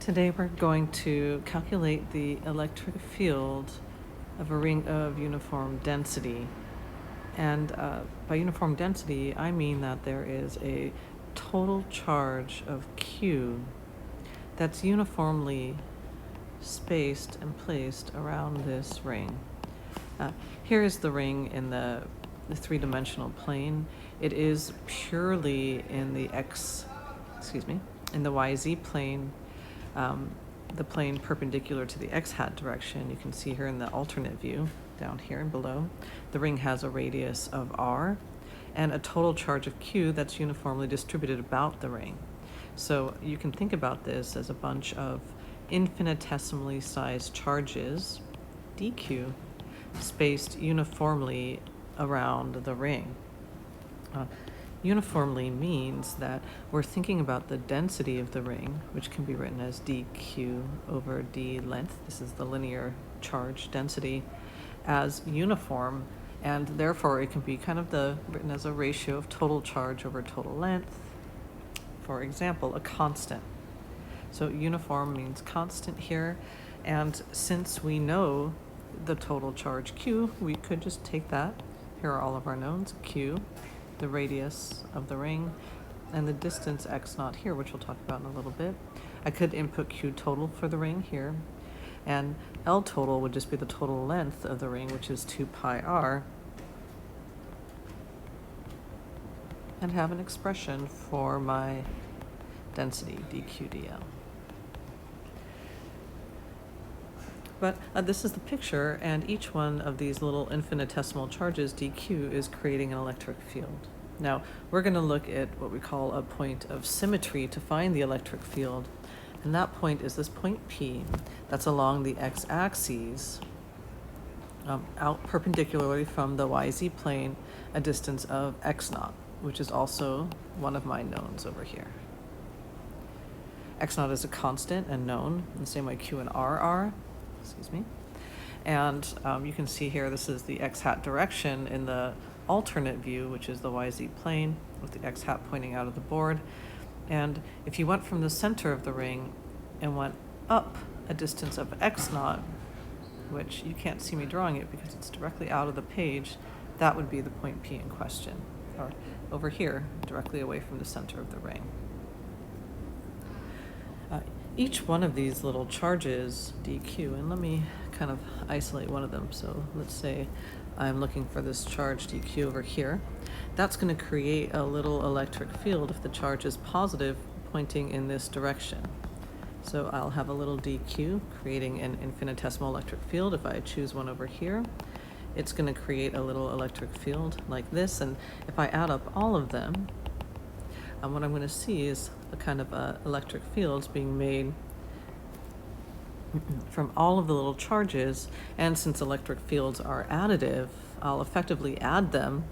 Today we're going to calculate the electric field of a ring of uniform density. And by uniform density, I mean that there is a total charge of Q that's uniformly spaced and placed around this ring. Here is the ring in the three-dimensional plane. It is purely in the in the YZ plane, the plane perpendicular to the x hat direction. You can see here in the alternate view down here and below, the ring has a radius of r and a total charge of q that's uniformly distributed about the ring. So you can think about this as a bunch of infinitesimally sized charges, dq, spaced uniformly around the ring. Uniformly means that we're thinking about the density of the ring, which can be written as dq over d length. This is the linear charge density, as uniform, and therefore it can be kind of written as a ratio of total charge over total length. For example, a constant. So uniform means constant here, and since we know the total charge q, we could just take that. Here are all of our knowns: q, the radius of the ring, and the distance x naught here, which we'll talk about in a little bit. I could input q total for the ring here, and L total would just be the total length of the ring, which is 2 pi r, and have an expression for my density, dq dl. But this is the picture, and each one of these little infinitesimal charges, dq, is creating an electric field. Now, we're going to look at what we call a point of symmetry to find the electric field, and that point is this point P that's along the x-axis, out perpendicularly from the yz plane, a distance of x naught, which is also one of my knowns over here. X naught is a constant and known, in the same way q and r are. And you can see here, this is the x hat direction in the alternate view, which is the yz plane with the x hat pointing out of the board. And if you went from the center of the ring and went up a distance of x naught, which you can't see me drawing it because it's directly out of the page, that would be the point P in question, or over here, directly away from the center of the ring. Each one of these little charges, dq, and let me kind of isolate one of them. So let's say I'm looking for this charge dq over here. That's going to create a little electric field if the charge is positive, pointing in this direction. So I'll have a little dq creating an infinitesimal electric field. If I choose one over here, it's going to create a little electric field like this. And if I add up all of them, what I'm going to see is a kind of electric fields being made from all of the little charges. And since electric fields are additive, I'll effectively add them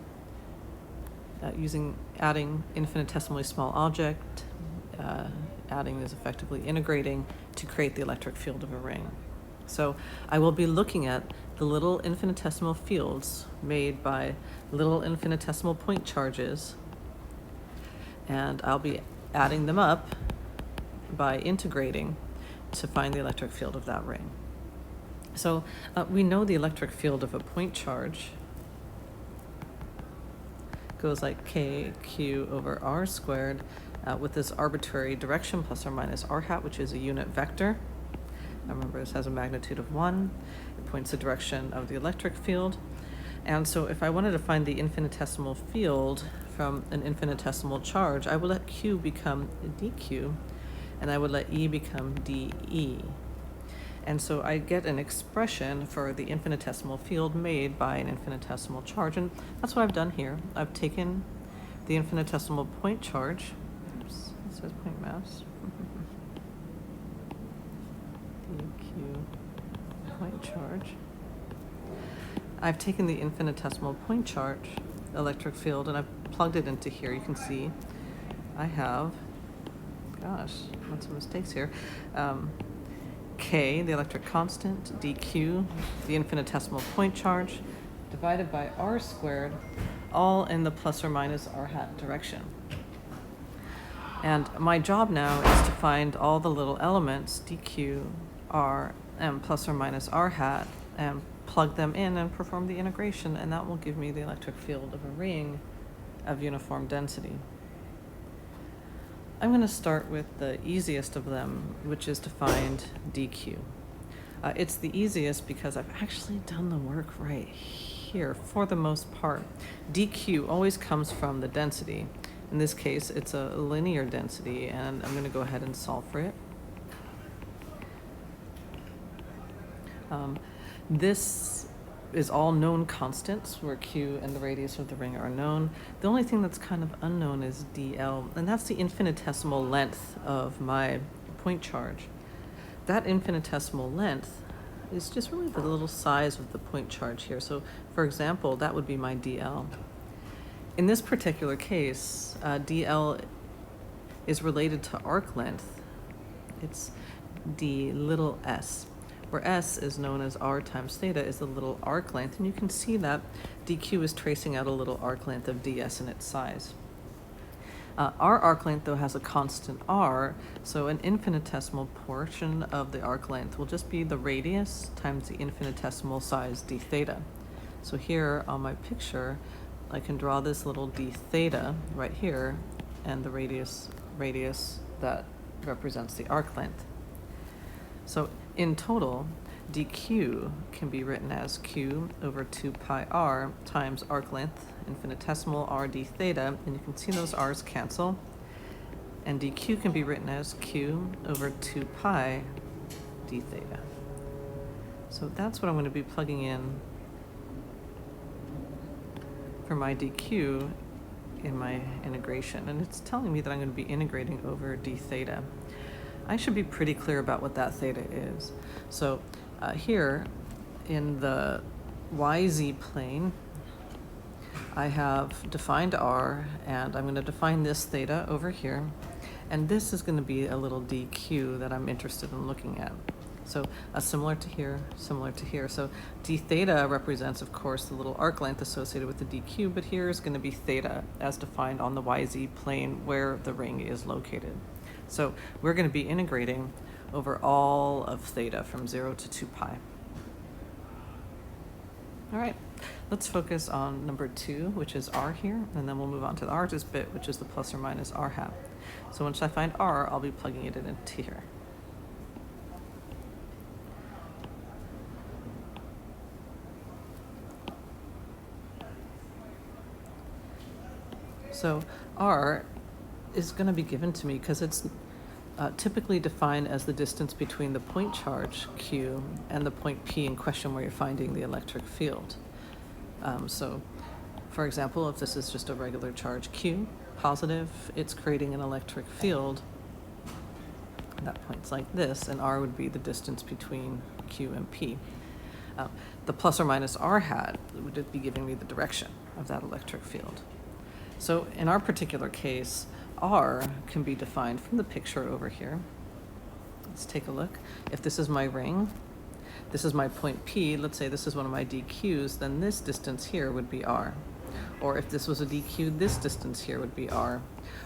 adding infinitesimally small object. Adding is effectively integrating to create the electric field of a ring. So I will be looking at the little infinitesimal fields made by little infinitesimal point charges, and I'll be adding them up by integrating to find the electric field of that ring. So we know the electric field of a point charge goes like kq over r squared with this arbitrary direction, plus or minus r hat, which is a unit vector. Now remember, this has a magnitude of 1. It points the direction of the electric field. And so if I wanted to find the infinitesimal field from an infinitesimal charge, I would let q become dq, and I would let e become de. And so I get an expression for the infinitesimal field made by an infinitesimal charge, and that's what I've done here. I've taken the infinitesimal point charge, oops, it says point mass, dq point charge. I've taken the infinitesimal point charge electric field and I've plugged it into here. You can see I have, gosh, lots of mistakes here. K, the electric constant, dq, the infinitesimal point charge, divided by r squared, all in the plus or minus r hat direction. And my job now is to find all the little elements, dq, r, and plus or minus r hat, and plug them in and perform the integration, and that will give me the electric field of a ring of uniform density. I'm going to start with the easiest of them, which is to find dq. It's the easiest because I've actually done the work right here for the most part. dq always comes from the density. In this case, it's a linear density, and I'm going to go ahead and solve for it. This is all known constants where q and the radius of the ring are known. The only thing that's kind of unknown is dl, and that's the infinitesimal length of my point charge. That infinitesimal length is just really the little size of the point charge here. So, for example, that would be my dl. In this particular case, dl is related to arc length. It's d little s, where s is known as r times theta is the little arc length, and you can see that dq is tracing out a little arc length of ds in its size. Our arc length, though, has a constant r, so an infinitesimal portion of the arc length will just be the radius times the infinitesimal size d theta. So here on my picture, I can draw this little d theta right here, and the radius that represents the arc length. So in total, dq can be written as q over 2 pi r times arc length, infinitesimal r d theta, and you can see those r's cancel. And dq can be written as q over 2 pi d theta. So that's what I'm going to be plugging in for my dq in my integration. And it's telling me that I'm going to be integrating over d theta. I should be pretty clear about what that theta is. So here in the YZ plane, I have defined r, and I'm going to define this theta over here. And this is going to be a little dq that I'm interested in looking at. So similar to here, similar to here. So d theta represents, of course, the little arc length associated with the dq, but here is going to be theta as defined on the YZ plane where the ring is located. So we're going to be integrating over all of theta from 0 to 2 pi. All right, let's focus on number 2, which is r here, and then we'll move on to the r-just bit, which is the plus or minus r hat. So once I find r, I'll be plugging it into here. So r is going to be given to me because it's typically defined as the distance between the point charge q and the point p in question where you're finding the electric field. So for example, if this is just a regular charge q, positive, it's creating an electric field that points like this, and r would be the distance between q and p. The plus or minus r hat would be giving me the direction of that electric field. So in our particular case, r can be defined from the picture over here. Let's take a look. If this is my ring, this is my point P, let's say this is one of my dq's, then this distance here would be r. Or if this was a dq, this distance here would be r.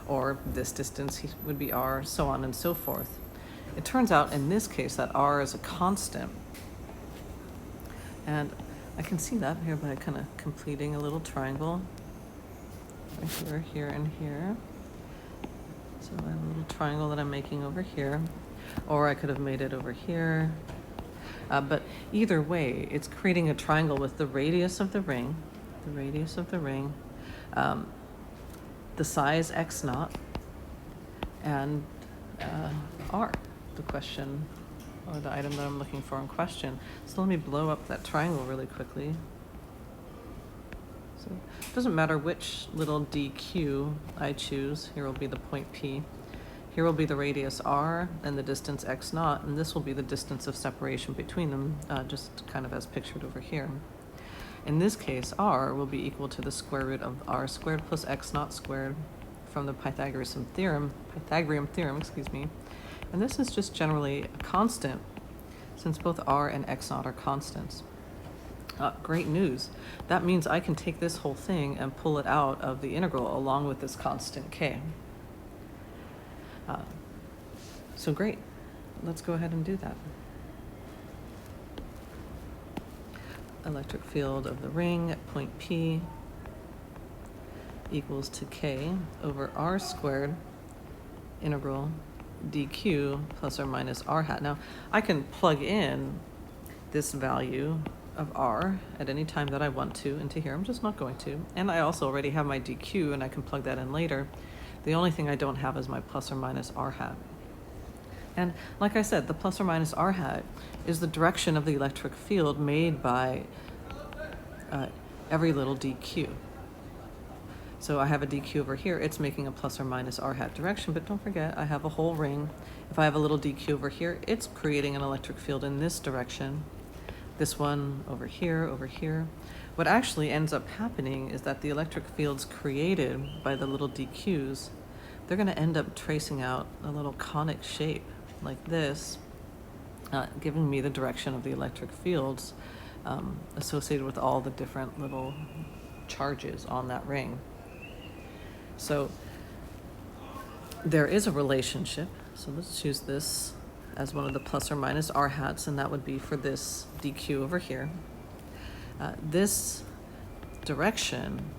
Or this distance would be r, so on and so forth. It turns out in this case that r is a constant. And I can see that here by kind of completing a little triangle. Right here, and here. So I have a little triangle that I'm making over here, or I could have made it over here. But either way, it's creating a triangle with the radius of the ring, the size x naught, and r, the question, or the item that I'm looking for in question. So let me blow up that triangle really quickly. So it doesn't matter which little dq I choose. Here will be the point P. Here will be the radius r and the distance x naught, and this will be the distance of separation between them, just kind of as pictured over here. In this case, r will be equal to the square root of r squared plus x naught squared from the Pythagorean theorem, and this is just generally a constant since both r and x naught are constants. Great news. That means I can take this whole thing and pull it out of the integral along with this constant k. So great, let's go ahead and do that. Electric field of the ring at point P equals to K over R squared integral dq plus or minus r hat. Now, I can plug in this value of r at any time that I want to into here. I'm just not going to. And I also already have my dq, and I can plug that in later. The only thing I don't have is my plus or minus r hat. And like I said, the plus or minus r hat is the direction of the electric field made by every little dq. So I have a dq over here, it's making a plus or minus r hat direction, but don't forget, I have a whole ring. If I have a little dq over here, it's creating an electric field in this direction. This one over here, over here. What actually ends up happening is that the electric fields created by the little dqs, they're gonna end up tracing out a little conic shape like this, giving me the direction of the electric fields associated with all the different little charges on that ring. So there is a relationship. So let's choose this as one of the plus or minus r hats, and that would be for this dq over here. This direction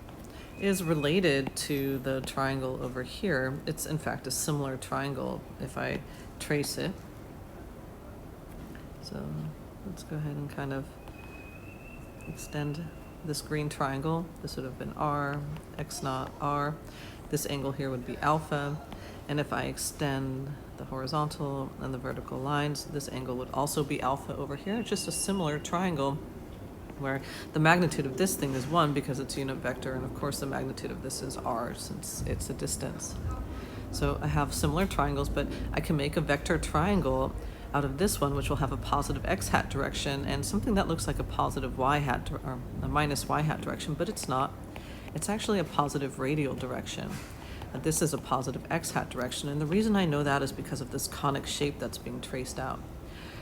is related to the triangle over here. It's in fact a similar triangle if I trace it. So let's go ahead and kind of extend this green triangle. This would have been r, x naught, r. This angle here would be alpha. And if I extend the horizontal and the vertical lines, this angle would also be alpha over here. It's just a similar triangle where the magnitude of this thing is 1 because it's unit vector, and of course the magnitude of this is r since it's a distance. So I have similar triangles, but I can make a vector triangle out of this one, which will have a positive x hat direction and something that looks like a positive y hat or a minus y hat direction, but it's not. It's actually a positive radial direction. This is a positive x hat direction, and the reason I know that is because of this conic shape that's being traced out.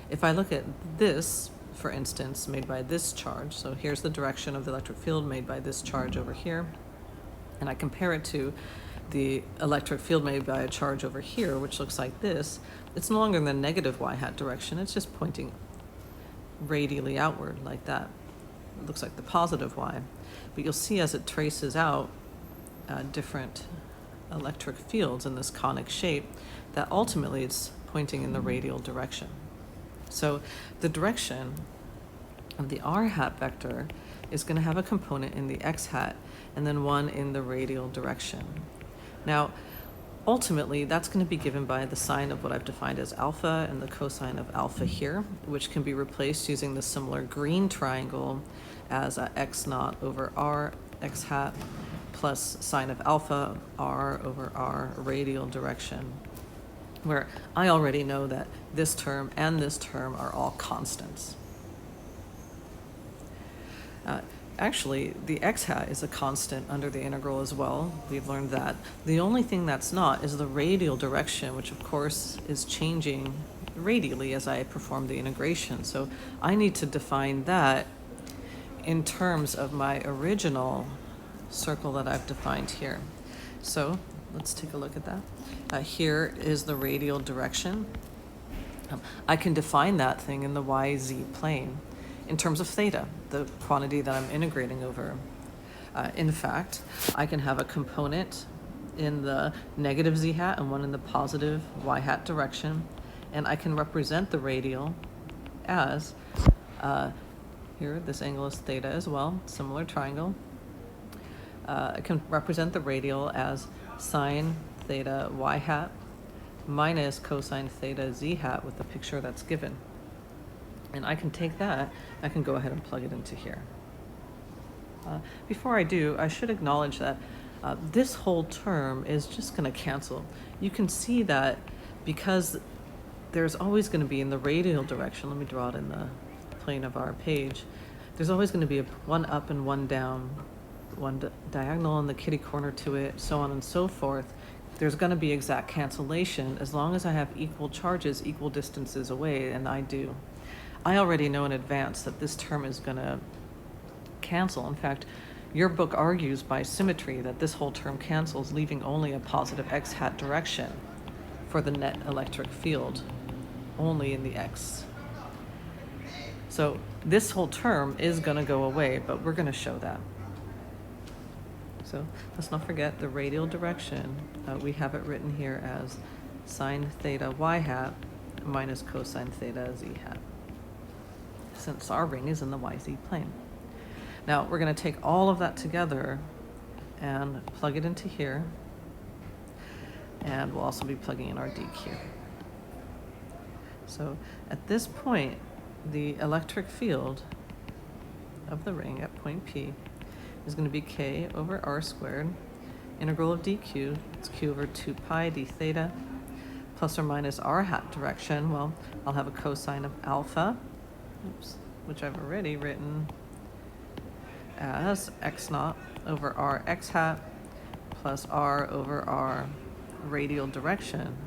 If I look at this, for instance, made by this charge, so here's the direction of the electric field made by this charge over here, and I compare it to the electric field made by a charge over here, which looks like this, it's no longer in the negative y hat direction, it's just pointing radially outward like that. It looks like the positive y, but you'll see as it traces out different electric fields in this conic shape that ultimately it's pointing in the radial direction. So the direction of the r hat vector is going to have a component in the x hat and then one in the radial direction. Now, ultimately, that's going to be given by the sine of what I've defined as alpha and the cosine of alpha here, which can be replaced using the similar green triangle as x naught over r x hat plus sine of alpha r over r radial direction, where I already know that this term and this term are all constants. Actually, the x hat is a constant under the integral as well. We've learned that. The only thing that's not is the radial direction, which of course is changing radially as I perform the integration. So I need to define that in terms of my original circle that I've defined here. So let's take a look at that. Here is the radial direction. I can define that thing in the YZ plane in terms of theta, the quantity that I'm integrating over. In fact, I can have a component in the negative z hat and one in the positive y hat direction, and I can represent the radial as, here, this angle is theta as well, similar triangle. I can represent the radial as sine theta y hat minus cosine theta z hat with the picture that's given. And I can take that, I can go ahead and plug it into here. Before I do, I should acknowledge that this whole term is just going to cancel. You can see that because there's always going to be in the radial direction, let me draw it in the plane of our page, there's always going to be one up and one down, one diagonal in the kitty corner to it, so on and so forth. There's going to be exact cancellation as long as I have equal charges, equal distances away, and I do. I already know in advance that this term is going to cancel. In fact, your book argues by symmetry that this whole term cancels, leaving only a positive x hat direction for the net electric field only in the X. So this whole term is going to go away, but we're going to show that. So let's not forget the radial direction. We have it written here as sine theta y hat minus cosine theta z hat, since our ring is in the YZ plane. Now we're going to take all of that together and plug it into here, and we'll also be plugging in our DQ. So at this point, the electric field of the ring at point P is going to be K over R squared, integral of dq, it's Q over 2 pi d theta, plus or minus R hat direction. Well, I'll have a cosine of alpha, which I've already written as x naught over R x hat plus R over R radial direction.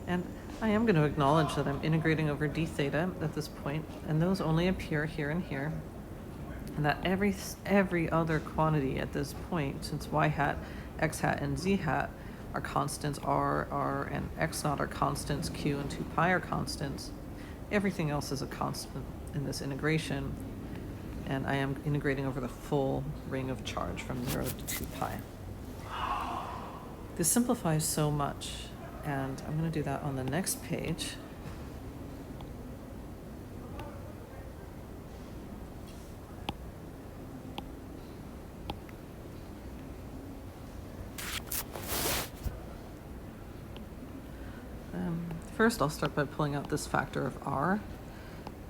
And I am going to acknowledge that I'm integrating over d theta at this point, and those only appear here and here, and that every other quantity at this point, since y hat, x hat, and z hat are constants, r, and x naught are constants, q and 2 pi are constants, everything else is a constant in this integration, and I am integrating over the full ring of charge from 0 to 2 pi. This simplifies so much, and I'm going to do that on the next page. First, I'll start by pulling out this factor of r,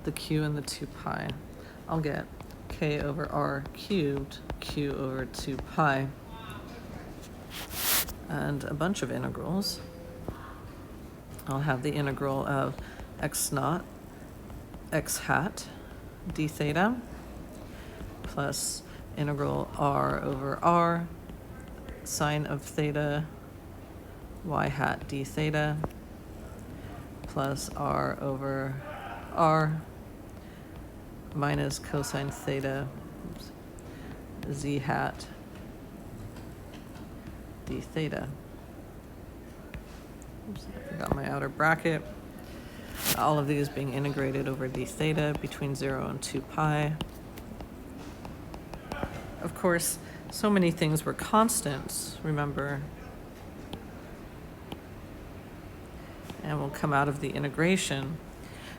the q and the 2 pi. I'll get k over r cubed, q over 2 pi, and a bunch of integrals. I'll have the integral of x naught, x hat, d theta, plus integral r over r, sine of theta, y hat d theta, plus r over r, minus cosine theta, z hat d theta. Oops, I forgot my outer bracket. All of these being integrated over d theta between 0 and 2 pi. Of course, so many things were constants, remember, and will come out of the integration,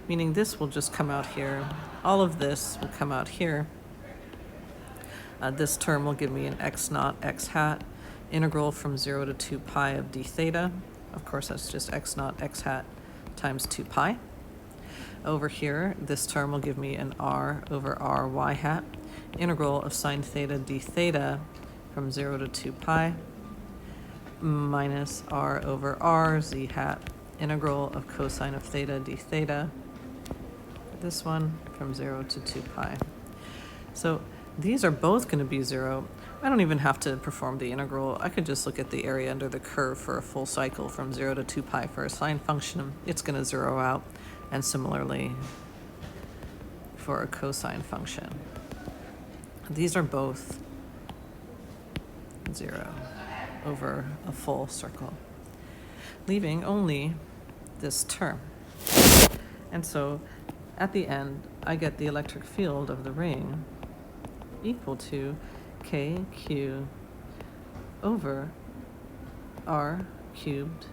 meaning this will just come out here. All of this will come out here. This term will give me an x naught, x hat, integral from 0 to 2 pi of d theta. Of course, that's just x naught, x hat times 2 pi. Over here, this term will give me an r over r y hat, integral of sine theta d theta from 0 to 2 pi, minus r over r z hat, integral of cosine of theta d theta, this one from 0 to 2 pi. So these are both going to be 0. I don't even have to perform the integral. I could just look at the area under the curve for a full cycle from 0 to 2 pi for a sine function. It's going to zero out, and similarly for a cosine function. These are both 0 over a full circle, leaving only this term. And so at the end, I get the electric field of the ring equal to kq over r cubed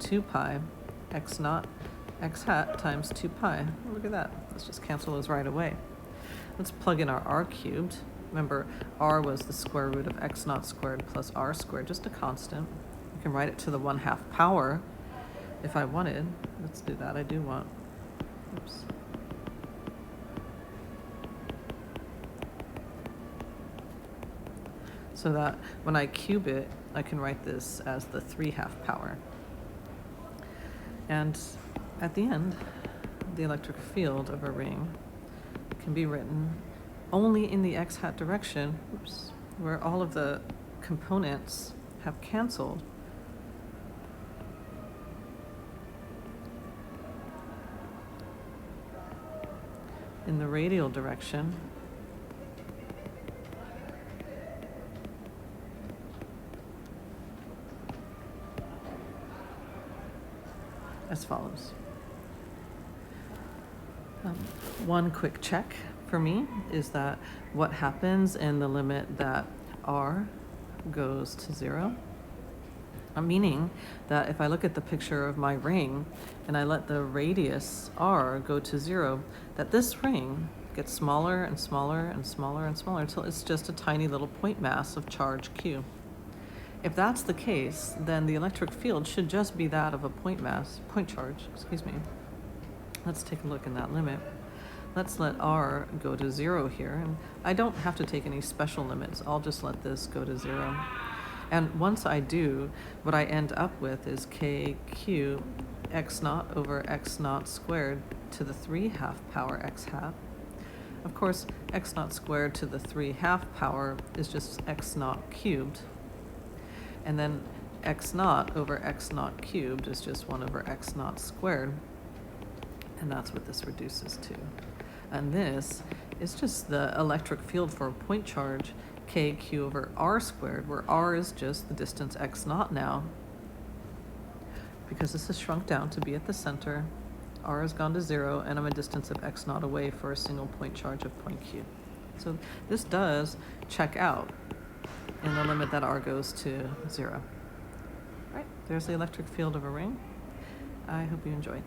2 pi x naught x hat times 2 pi. Look at that. Let's just cancel those right away. Let's plug in our r cubed. Remember, r was the square root of x naught squared plus r squared, just a constant. You can write it to the 1/2 power if I wanted. Let's do that. I do want. Oops. So that when I cube it, I can write this as the 3/2 power. And at the end, the electric field of a ring can be written only in the x hat direction, oops, where all of the components have canceled. in the radial direction as follows. One quick check for me is that what happens in the limit that r goes to 0, meaning that if I look at the picture of my ring and I let the radius r go to 0, that this ring gets smaller and smaller and smaller and smaller until it's just a tiny little point mass of charge q. If that's the case, then the electric field should just be that of a point charge, excuse me. Let's take a look in that limit. Let's let r go to 0 here, and I don't have to take any special limits. I'll just let this go to 0. And once I do, what I end up with is kq x naught over x naught squared to the 3/2 power x hat. Of course, x naught squared to the 3/2 power is just x naught cubed. And then x naught over x naught cubed is just 1 over x naught squared. And that's what this reduces to. And this is just the electric field for a point charge, kq over r squared, where r is just the distance x naught now. Because this is shrunk down to be at the center, r has gone to 0, and I'm a distance of x naught away for a single point charge of point q. So this does check out in the limit that r goes to 0. Right, there's the electric field of a ring. I hope you enjoyed.